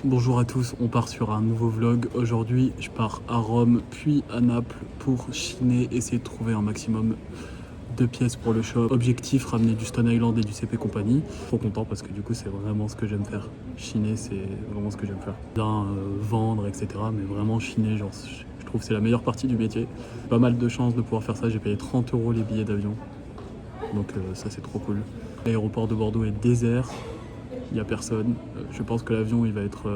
Bonjour à tous, on part sur un nouveau vlog. Aujourd'hui, je pars à Rome, puis à Naples pour chiner, essayer de trouver un maximum de pièces pour le shop. Objectif, ramener du Stone Island et du CP Company. Trop content parce que du coup, c'est vraiment ce que j'aime faire. Chiner, c'est vraiment ce que j'aime faire. Bien vendre, etc. Mais vraiment chiner, genre, je trouve que c'est la meilleure partie du métier. Pas mal de chance de pouvoir faire ça. J'ai payé 30 € les billets d'avion. Donc ça, c'est trop cool. L'aéroport de Bordeaux est désert. Il n'y a personne. Je pense que l'avion il va être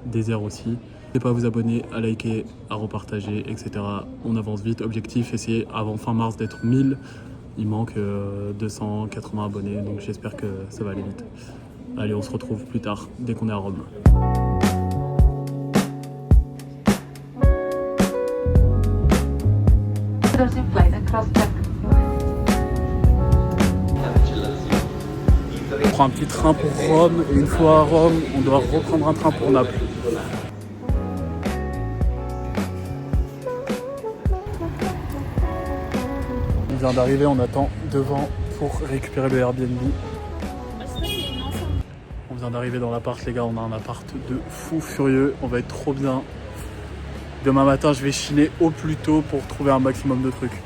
désert aussi. N'hésitez pas à vous abonner, à liker, à repartager, etc. On avance vite. Objectif, essayer avant fin mars d'être 1000. Il manque 280 abonnés, donc j'espère que ça va aller vite. Allez, on se retrouve plus tard, dès qu'on est à Rome. On prend un petit train pour Rome et une fois à Rome, on doit reprendre un train pour Naples. On vient d'arriver, on attend devant pour récupérer le Airbnb. On vient d'arriver dans l'appart, les gars, on a un appart de fou furieux, on va être trop bien. Demain matin, je vais chiner au plus tôt pour trouver un maximum de trucs.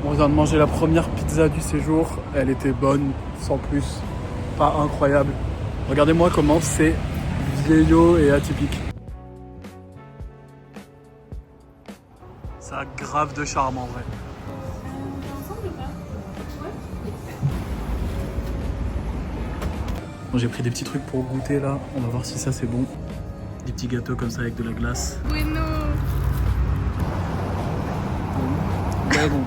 On vient de manger la première pizza du séjour, elle était bonne, sans plus, pas incroyable. Regardez-moi comment c'est vieillot et atypique. Ça a grave de charme en vrai. Bon, j'ai pris des petits trucs pour goûter là, on va voir si ça c'est bon. Des petits gâteaux comme ça avec de la glace. Oui, non. Ouais, bon.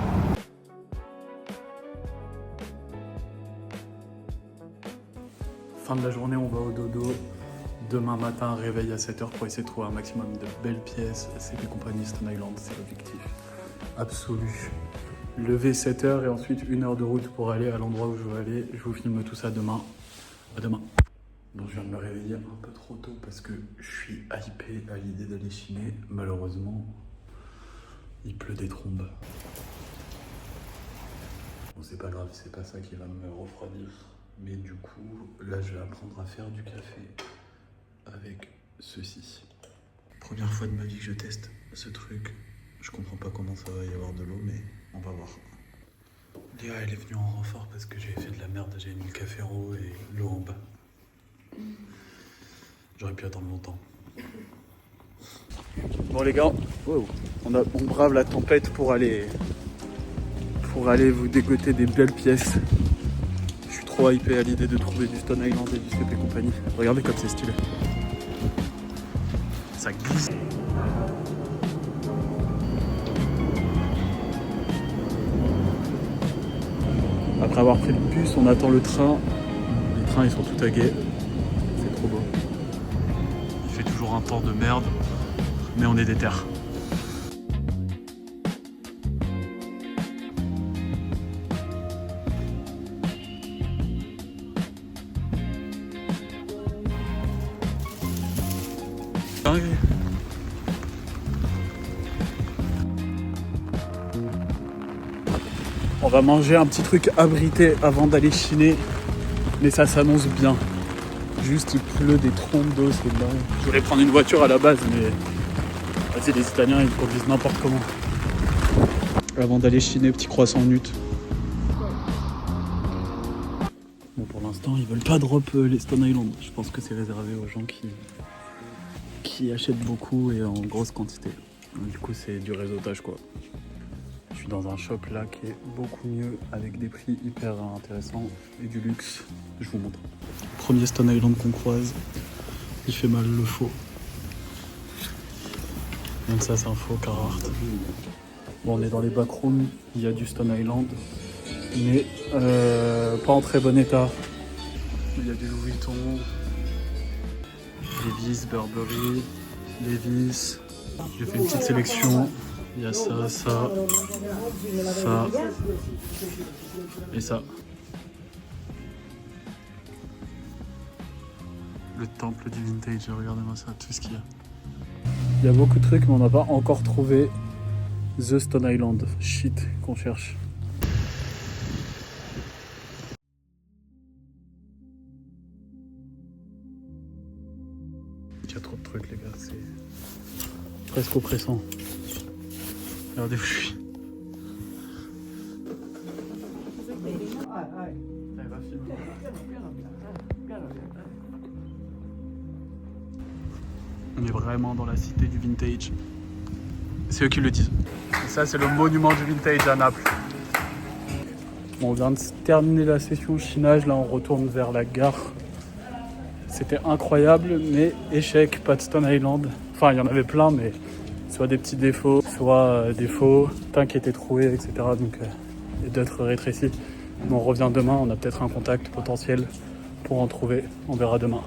Fin de la journée, on va au dodo. Demain matin, réveil à 7h pour essayer de trouver un maximum de belles pièces. CP Company, Stone Island, c'est l'objectif absolu. Lever 7h et ensuite 1 heure de route pour aller à l'endroit où je veux aller. Je vous filme tout ça demain. À demain. Bon, je viens de me réveiller un peu trop tôt parce que je suis hypé à l'idée d'aller chiner. Malheureusement, il pleut des trombes. Bon, c'est pas grave, c'est pas ça qui va me refroidir. Mais du coup, là, je vais apprendre à faire du café avec ceci. Première fois de ma vie que je teste ce truc. Je comprends pas comment ça va y avoir de l'eau, mais on va voir. Léa, elle est venue en renfort parce que j'avais fait de la merde. J'avais mis le café en haut et l'eau en bas. J'aurais pu attendre longtemps. Bon les gars, on brave la tempête pour aller vous dégoter des belles pièces. Je suis trop hypé à l'idée de trouver du Stone Island et du CP Company. Regardez comme c'est stylé. Ça glisse. Après avoir pris le bus, on attend le train. Les trains ils sont tout tagués. C'est trop beau. Il fait toujours un temps de merde, mais on est déter. On va manger un petit truc abrité avant d'aller chiner, mais ça s'annonce bien. Juste il pleut des trompes d'eau, c'est dingue. Je voulais prendre une voiture à la base, mais vas-y, les Italiens ils conduisent n'importe comment. Avant d'aller chiner, petit croissant nut. Bon, pour l'instant ils veulent pas drop les Stone Island. Je pense que c'est réservé aux gens qui achètent beaucoup et en grosse quantité. Donc, du coup c'est du réseautage quoi. Je suis dans un shop là qui est beaucoup mieux avec des prix hyper intéressants et du luxe. Je vous montre. Premier Stone Island qu'on croise. Il fait mal le faux. Même ça c'est un faux Carhartt. Bon, on est dans les backrooms. Il y a du Stone Island. Mais pas en très bon état. Il y a du Louis Vuitton. Levi's, Burberry. Levi's. J'ai fait une petite sélection. Il y a ça, ça et ça. Le temple du vintage, regardez-moi ça, tout ce qu'il y a. Il y a beaucoup de trucs mais on n'a pas encore trouvé The Stone Island. Shit qu'on cherche. presque oppressant. Regardez où je suis. On est vraiment dans la cité du vintage. C'est eux qui le disent. Et ça, c'est le monument du vintage à Naples. Bon, on vient de terminer la session chinage. Là, on retourne vers la gare. C'était incroyable, mais échec, pas de Stone Island. Enfin, il y en avait plein, mais soit des petits défauts, soit des faux, teints qui étaient troués, etc. Donc, et d'autres rétrécis. Mais on revient demain, on a peut-être un contact potentiel pour en trouver. On verra demain.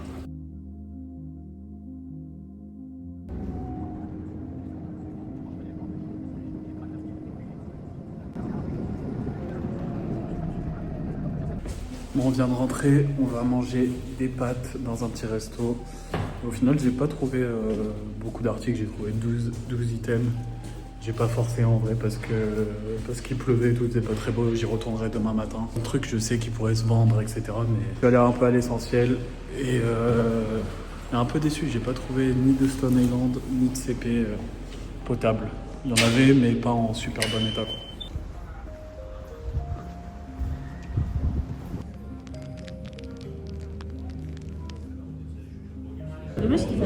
Bon, on vient de rentrer, on va manger des pâtes dans un petit resto. Au final, j'ai pas trouvé beaucoup d'articles, j'ai trouvé 12 items. J'ai pas forcé en vrai parce qu'il pleuvait et tout, c'est pas très beau, j'y retournerai demain matin. Un truc, je sais qu'il pourrait se vendre, etc. Mais je vais aller un peu à l'essentiel et un peu déçu, j'ai pas trouvé ni de Stone Island, ni de CP potable. Il y en avait, mais pas en super bon état, quoi.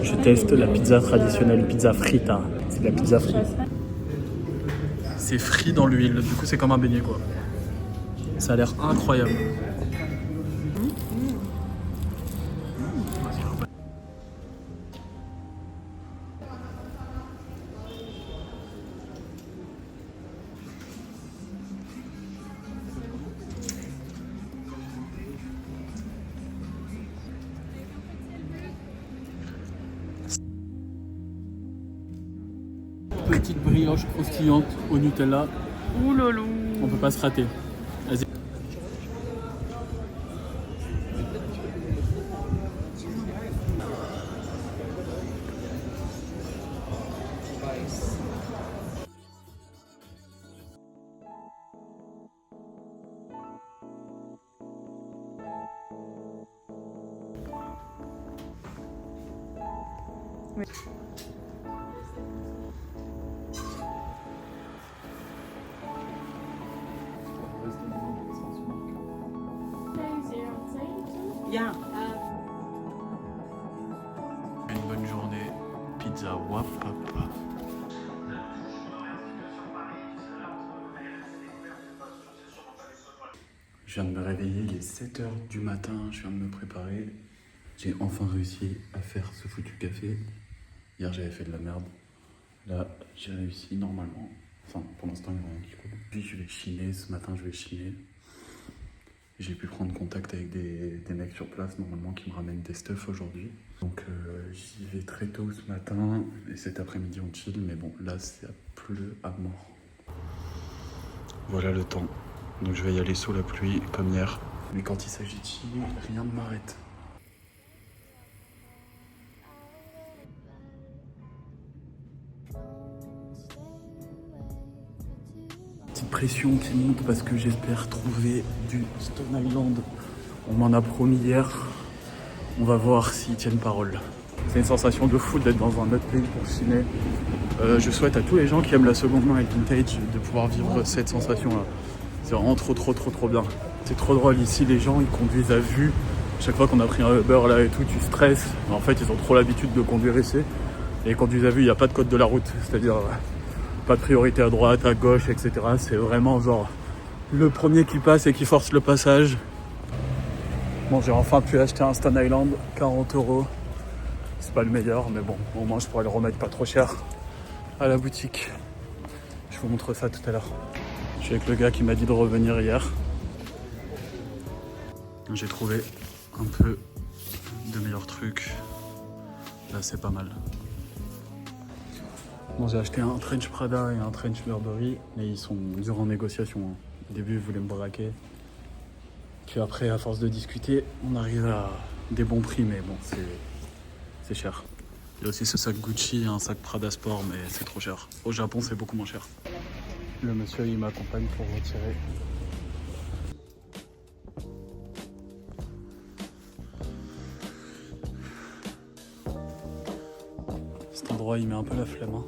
Je teste la pizza traditionnelle, pizza frita. C'est de la pizza frite. C'est frit dans l'huile, du coup c'est comme un beignet quoi. Ça a l'air incroyable. Petite brioche croustillante au Nutella. Ouh loulou. On peut pas se rater. Vas-y. Oui. Yeah. Une bonne journée. Pizza wapapa. Je viens de me réveiller, il est 7h du matin, je viens de me préparer. J'ai enfin réussi à faire ce foutu café. Hier j'avais fait de la merde. Là j'ai réussi normalement. Enfin pour l'instant il n'y a rien qui coule. Puis je vais chiner, ce matin je vais chiner. J'ai pu prendre contact avec des mecs sur place normalement qui me ramènent des stuff aujourd'hui. Donc j'y vais très tôt ce matin et cet après-midi on chill. Mais bon là ça pleut à mort. Voilà le temps. Donc je vais y aller sous la pluie comme hier. Mais quand il s'agit de chiner, rien ne m'arrête. Petite pression qui monte parce que j'espère trouver du Stone Island. On m'en a promis hier. On va voir s'ils tiennent parole. C'est une sensation de fou d'être dans un autre pays pour chiner. Je souhaite à tous les gens qui aiment la seconde main et le vintage de pouvoir vivre cette sensation-là. C'est vraiment trop bien. C'est trop drôle ici, les gens ils conduisent à vue. Chaque fois qu'on a pris un Uber là et tout, tu stresses. En fait, ils ont trop l'habitude de conduire ici. Et ils conduisent à vue, il n'y a pas de code de la route. C'est-à-dire pas de priorité à droite, à gauche, etc. C'est vraiment genre le premier qui passe et qui force le passage. Bon, j'ai enfin pu acheter un Stone Island, 40 €. C'est pas le meilleur, mais bon, au moins je pourrais le remettre pas trop cher à la boutique. Je vous montre ça tout à l'heure. Je suis avec le gars qui m'a dit de revenir hier. J'ai trouvé un peu de meilleurs trucs. Là, c'est pas mal. Bon, j'ai acheté un trench Prada et un trench Burberry, mais ils sont durs en négociation. Au début, ils voulaient me braquer. Puis après, à force de discuter, on arrive à des bons prix, mais bon, c'est cher. Il y a aussi ce sac Gucci et un sac Prada Sport, mais c'est trop cher. Au Japon, c'est beaucoup moins cher. Le monsieur, il m'accompagne pour retirer. Cet endroit, il met un peu la flemme, hein.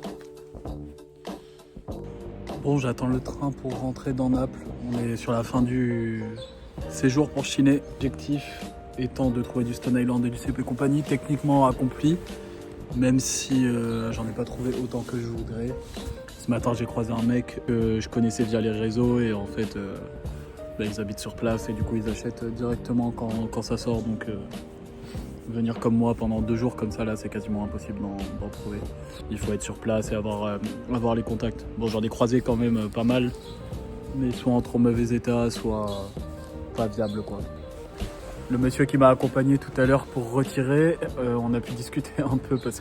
Bon, j'attends le train pour rentrer dans Naples. On est sur la fin du séjour pour chiner. L'objectif étant de trouver du Stone Island et du CP compagnie, techniquement accompli, même si j'en ai pas trouvé autant que je voudrais. Ce matin, j'ai croisé un mec que je connaissais via les réseaux et en fait, ils habitent sur place et du coup, ils achètent directement quand ça sort. Donc, venir comme moi pendant 2 jours comme ça, là, c'est quasiment impossible d'en trouver. Il faut être sur place et avoir les contacts. Bon, j'en ai croisé quand même pas mal, mais soit en trop mauvais état, soit pas viable, quoi. Le monsieur qui m'a accompagné tout à l'heure pour retirer, on a pu discuter un peu parce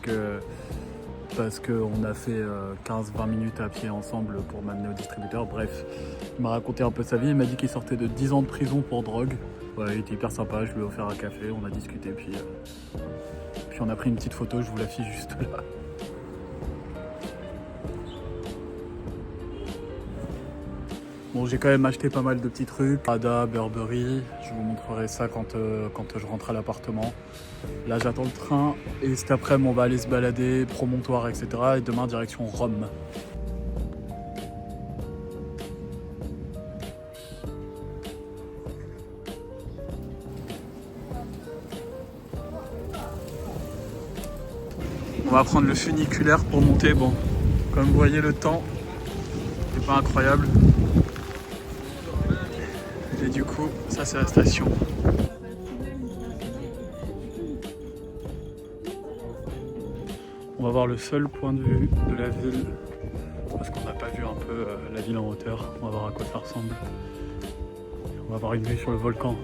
qu'on a fait 15-20 minutes à pied ensemble pour m'amener au distributeur. Bref, il m'a raconté un peu sa vie, il m'a dit qu'il sortait de 10 ans de prison pour drogue. Ouais, il était hyper sympa, je lui ai offert un café, on a discuté, puis on a pris une petite photo, je vous la fiche juste là. Bon, j'ai quand même acheté pas mal de petits trucs, Prada, Burberry, je vous montrerai ça quand je rentre à l'appartement. Là, j'attends le train et cet après-midi, on va aller se balader, promontoire, etc. Et demain, direction Rome. On va prendre le funiculaire pour monter. Bon, comme vous voyez, le temps n'est pas incroyable. Et du coup, ça c'est la station. On va voir le seul point de vue de la ville, parce qu'on n'a pas vu un peu la ville en hauteur. On va voir à quoi ça ressemble. On va voir une vue sur le volcan.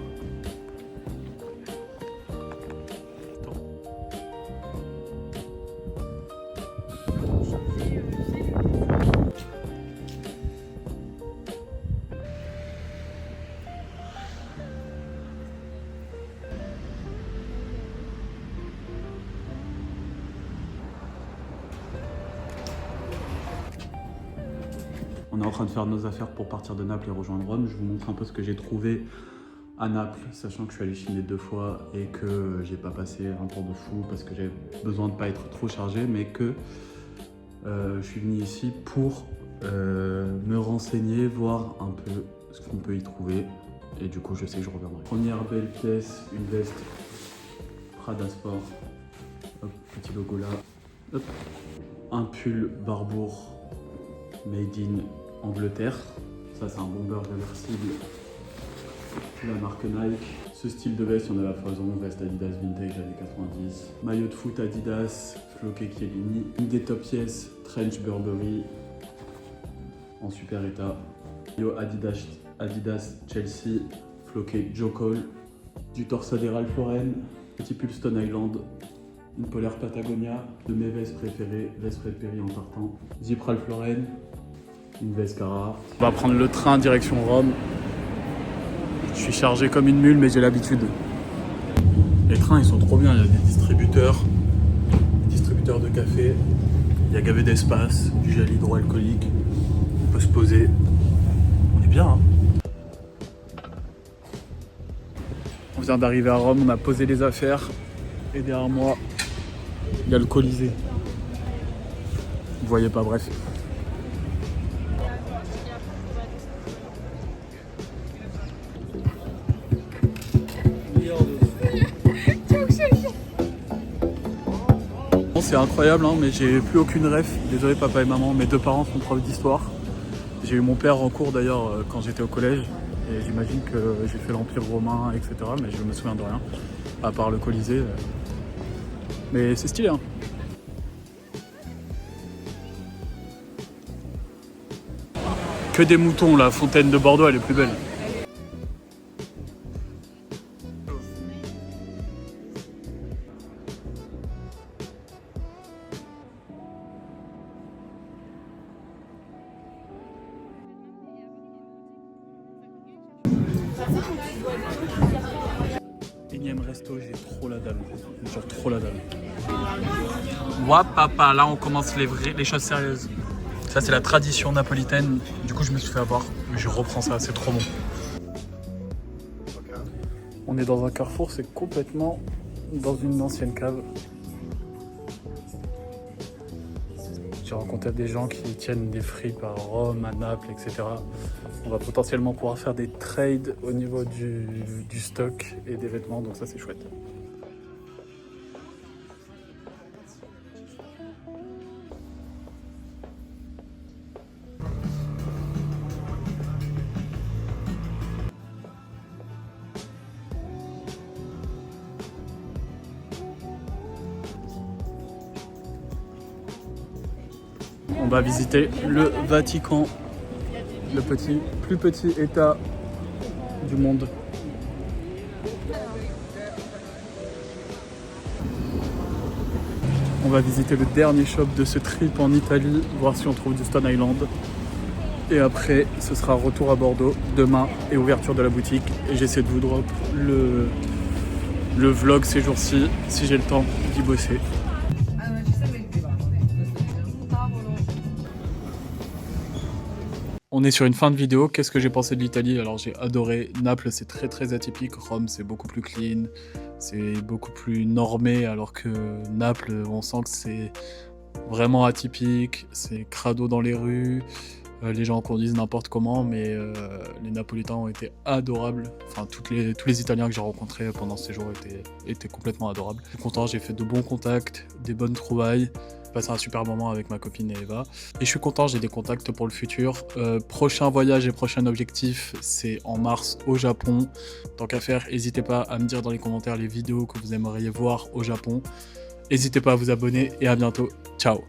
On est en train de faire nos affaires pour partir de Naples et rejoindre Rome. Je vous montre un peu ce que j'ai trouvé à Naples, sachant que je suis allé chiner 2 fois et que j'ai pas passé un temps de fou parce que j'avais besoin de pas être trop chargé, mais que je suis venu ici pour me renseigner, voir un peu ce qu'on peut y trouver. Et du coup, je sais que je reviendrai. Première belle pièce, une veste Prada Sport. Hop, petit logo là. Hop. Un pull Barbour made in Angleterre. Ça, c'est un bomber réversible. La marque Nike. Ce style de veste, il y en a la foison. Veste Adidas vintage années 90. Maillot de foot Adidas, floqué Chiellini. Une des top pièces, trench Burberry. En super état. Maillot Adidas Chelsea, floqué Joe Cole. Du torsade Ralph Lauren. Petit pull Stone Island. Une polaire Patagonia. De mes vestes préférées, veste Fred Perry en partant. Zip Ralph Lauren. Une veste Carhartt. On va prendre le train direction Rome. Je suis chargé comme une mule, mais j'ai l'habitude. Les trains, ils sont trop bien. Il y a des distributeurs de café. Il y a gavé d'espace, du gel hydroalcoolique. On peut se poser. On est bien, hein. On vient d'arriver à Rome, on a posé les affaires. Et derrière moi, il y a le Colisée. Vous voyez pas, bref. C'est incroyable, hein, mais j'ai plus aucune ref. Désolé papa et maman, mes 2 parents sont profs d'histoire. J'ai eu mon père en cours d'ailleurs quand j'étais au collège. Et j'imagine que j'ai fait l'Empire romain, etc. Mais je me souviens de rien, à part le Colisée. Mais c'est stylé, hein. Que des moutons, la fontaine de Bordeaux, elle est plus belle. Énième resto, j'ai trop la dalle. Genre trop la dalle. Ouah papa, là on commence les choses sérieuses. Ça c'est la tradition napolitaine. Du coup je me suis fait avoir, mais je reprends ça, c'est trop bon. On est dans un carrefour, c'est complètement dans une ancienne cave. J'ai rencontré des gens qui tiennent des fripes à Rome, à Naples, etc. On va potentiellement pouvoir faire des trades au niveau du stock et des vêtements, donc ça c'est chouette. On va visiter le Vatican, le plus petit état du monde. On va visiter le dernier shop de ce trip en Italie, voir si on trouve du Stone Island. Et après, ce sera retour à Bordeaux demain et ouverture de la boutique. Et j'essaie de vous drop le vlog ces jours-ci, si j'ai le temps d'y bosser. On est sur une fin de vidéo. Qu'est-ce que j'ai pensé de l'Italie? Alors j'ai adoré. Naples, c'est très très atypique. Rome, c'est beaucoup plus clean. C'est beaucoup plus normé. Alors que Naples, on sent que c'est vraiment atypique. C'est crado dans les rues. Les gens conduisent n'importe comment. Mais les Napolitains ont été adorables. Enfin, tous les Italiens que j'ai rencontrés pendant ces jours étaient complètement adorables. Je suis content, j'ai fait de bons contacts, des bonnes trouvailles. Passé un super moment avec ma copine Eva. Et je suis content, j'ai des contacts pour le futur. Prochain voyage et prochain objectif, c'est en mars au Japon. Tant qu'à faire, n'hésitez pas à me dire dans les commentaires les vidéos que vous aimeriez voir au Japon. N'hésitez pas à vous abonner et à bientôt. Ciao!